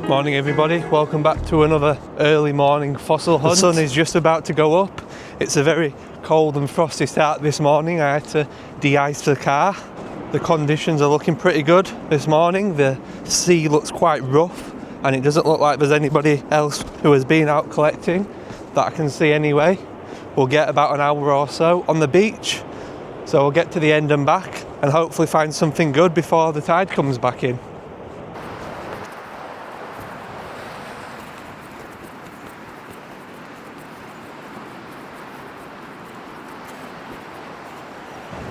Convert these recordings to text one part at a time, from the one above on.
Morning everybody, welcome back to another early morning fossil hunt. The sun is just about to go up. It's a very cold and frosty start this morning. I had to de-ice the car. The conditions are looking pretty good this morning. The sea looks quite rough and it doesn't look like there's anybody else who has been out collecting that I can see anyway. We'll get about an hour or so on the beach, so we'll get to the end and back and hopefully find something good before the tide comes back in.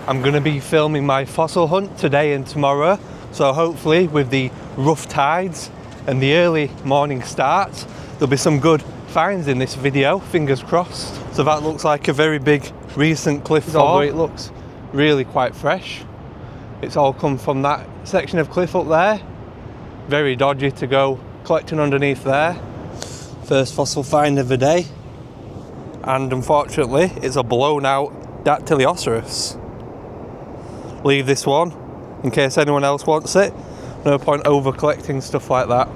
I'm going to be filming my fossil hunt today and tomorrow, so hopefully with the rough tides and the early morning starts there'll be some good finds in this video, fingers crossed. So that looks like a very big recent cliff fall, although it looks really quite fresh. It's all come from that section of cliff up there. Very dodgy to go collecting underneath there. First fossil find of the day, and unfortunately it's a blown out Dactylioceras. Leave this one in case anyone else wants it. No point over collecting stuff like that.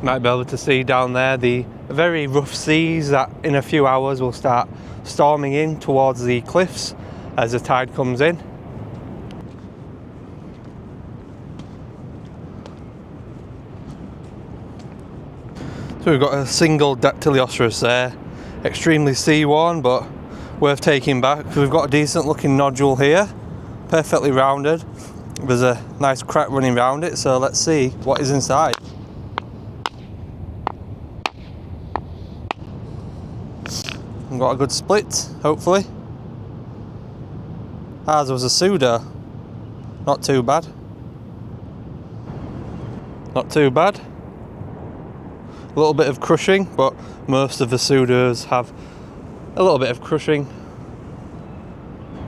Might be able to see down there the very rough seas that in a few hours will start storming in towards the cliffs as the tide comes in. So we've got a single Dactylioceras there, extremely sea worn but worth taking back because we've got a decent looking nodule here, perfectly rounded. There's a nice crack running around it, so let's see what is inside. We've got a good split, hopefully. There was a pseudo, not too bad. Not too bad. A little bit of crushing, but most of the pseudos have a little bit of crushing.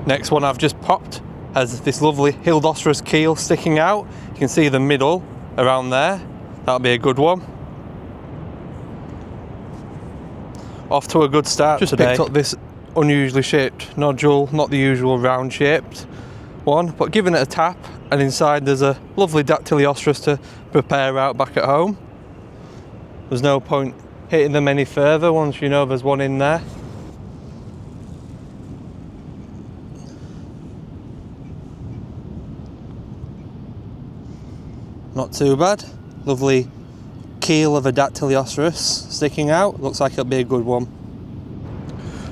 Next one I've just popped has this lovely Hildoceras keel sticking out. You can see the middle around there. That'll be a good one. Off to a good start just today. Picked up this unusually shaped nodule, not the usual round shaped one, but giving it a tap, and inside there's a lovely Dactylioceras to prepare out back at home. There's no point hitting them any further once you know there's one in there. Not too bad. Lovely keel of a Dactylioceras sticking out. Looks like it'll be a good one.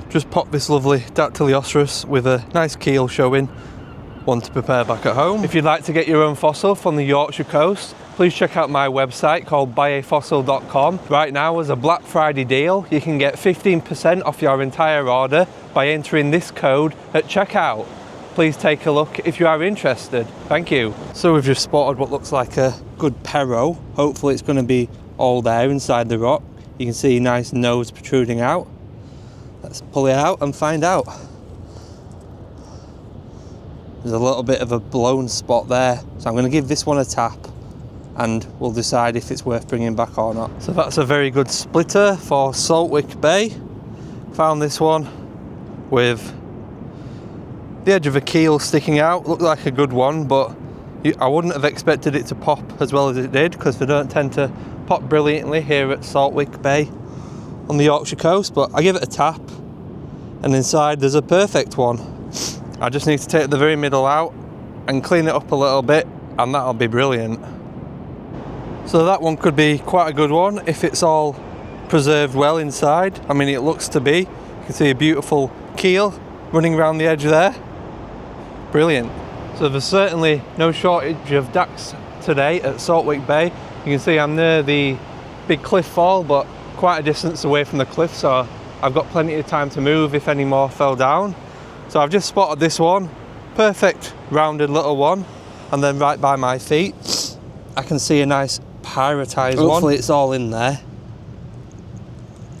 Just pop this lovely Dactylioceras with a nice keel showing. One to prepare back at home. If you'd like to get your own fossil from the Yorkshire coast, please check out my website called buyafossil.com. Right now, as a Black Friday deal, you can get 15% off your entire order by entering this code at checkout. Please take a look if you are interested. Thank you. So we've just spotted what looks like a good perro. Hopefully it's going to be all there inside the rock. You can see a nice nose protruding out. Let's pull it out and find out. There's a little bit of a blown spot there, so I'm going to give this one a tap and we'll decide if it's worth bringing back or not. So that's a very good splitter for Saltwick Bay. Found this one with the edge of a keel sticking out. Looked like a good one, but I wouldn't have expected it to pop as well as it did because they don't tend to pop brilliantly here at Saltwick Bay on the Yorkshire coast, but I give it a tap and inside there's a perfect one. I just need to take the very middle out and clean it up a little bit and that'll be brilliant. So that one could be quite a good one if it's all preserved well inside. I mean, it looks to be. You can see a beautiful keel running around the edge there. Brilliant. So there's certainly no shortage of Dacs today at Saltwick Bay. You can see I'm near the big cliff fall, but quite a distance away from the cliff, so I've got plenty of time to move if any more fell down. So I've just spotted this one, perfect rounded little one, and then right by my feet I can see a nice pyrotised one. Hopefully it's all in there.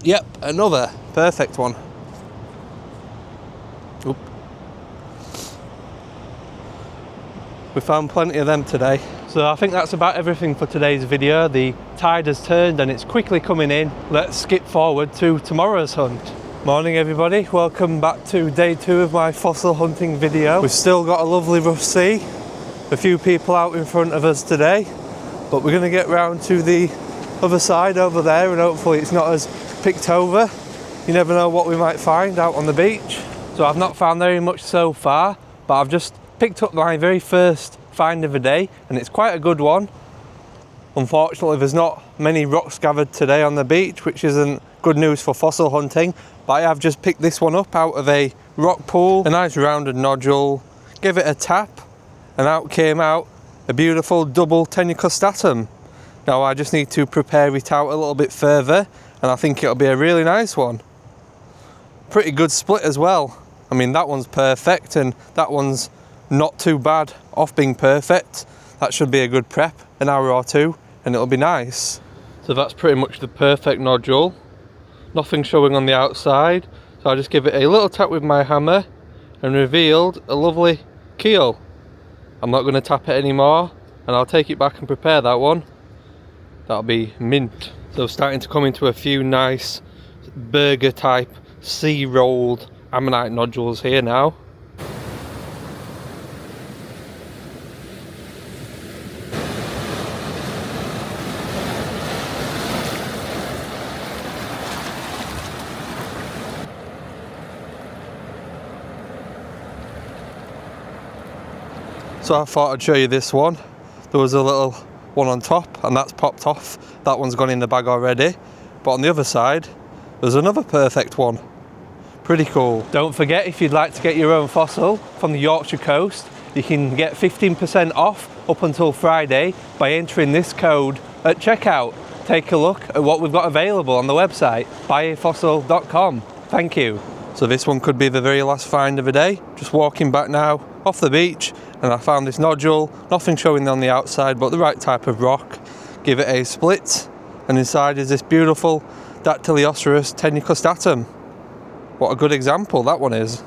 Yep, another perfect one. Oop. We found plenty of them today. So I think that's about everything for today's video. The tide has turned and it's quickly coming in. Let's skip forward to tomorrow's hunt. Morning everybody, welcome back to day 2 of my fossil hunting video. We've still got a lovely rough sea, a few people out in front of us today, but we're going to get round to the other side over there and hopefully it's not as picked over. You never know what we might find out on the beach. So I've not found very much so far, but I've just picked up my very first find of the day and it's quite a good one. Unfortunately there's not many rocks gathered today on the beach, which isn't good news for fossil hunting, but I have just picked this one up out of a rock pool, a nice rounded nodule, give it a tap and out came out a beautiful double tenucrostatum. Now I just need to prepare it out a little bit further and I think it'll be a really nice one. Pretty good split as well. I mean that one's perfect and that one's not too bad off being perfect. That should be a good prep, an hour or two, and it'll be nice. So that's pretty much the perfect nodule. Nothing showing on the outside, so I just give it a little tap with my hammer and revealed a lovely keel. I'm not going to tap it anymore and I'll take it back and prepare that one. That'll be mint. So starting to come into a few nice burger type sea rolled ammonite nodules here now. So I thought I'd show you this one. There was a little one on top and that's popped off. That one's gone in the bag already. But on the other side, there's another perfect one. Pretty cool. Don't forget, if you'd like to get your own fossil from the Yorkshire coast, you can get 15% off up until Friday by entering this code at checkout. Take a look at what we've got available on the website, buyafossil.com. Thank you. So this one could be the very last find of the day. Just walking back now off the beach and I found this nodule, nothing showing on the outside but the right type of rock. Give it a split and inside is this beautiful Dactylioscerus tenucrostatum. What a good example that one is.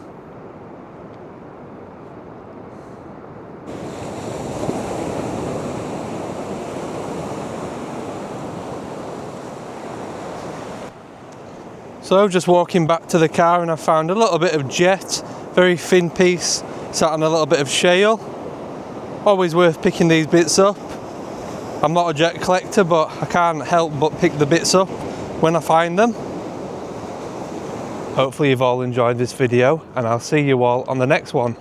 So just walking back to the car and I found a little bit of jet, very thin piece, sat on a little bit of shale. Always worth picking these bits up. I'm not a jet collector, but I can't help but pick the bits up when I find them. Hopefully you've all enjoyed this video and I'll see you all on the next one.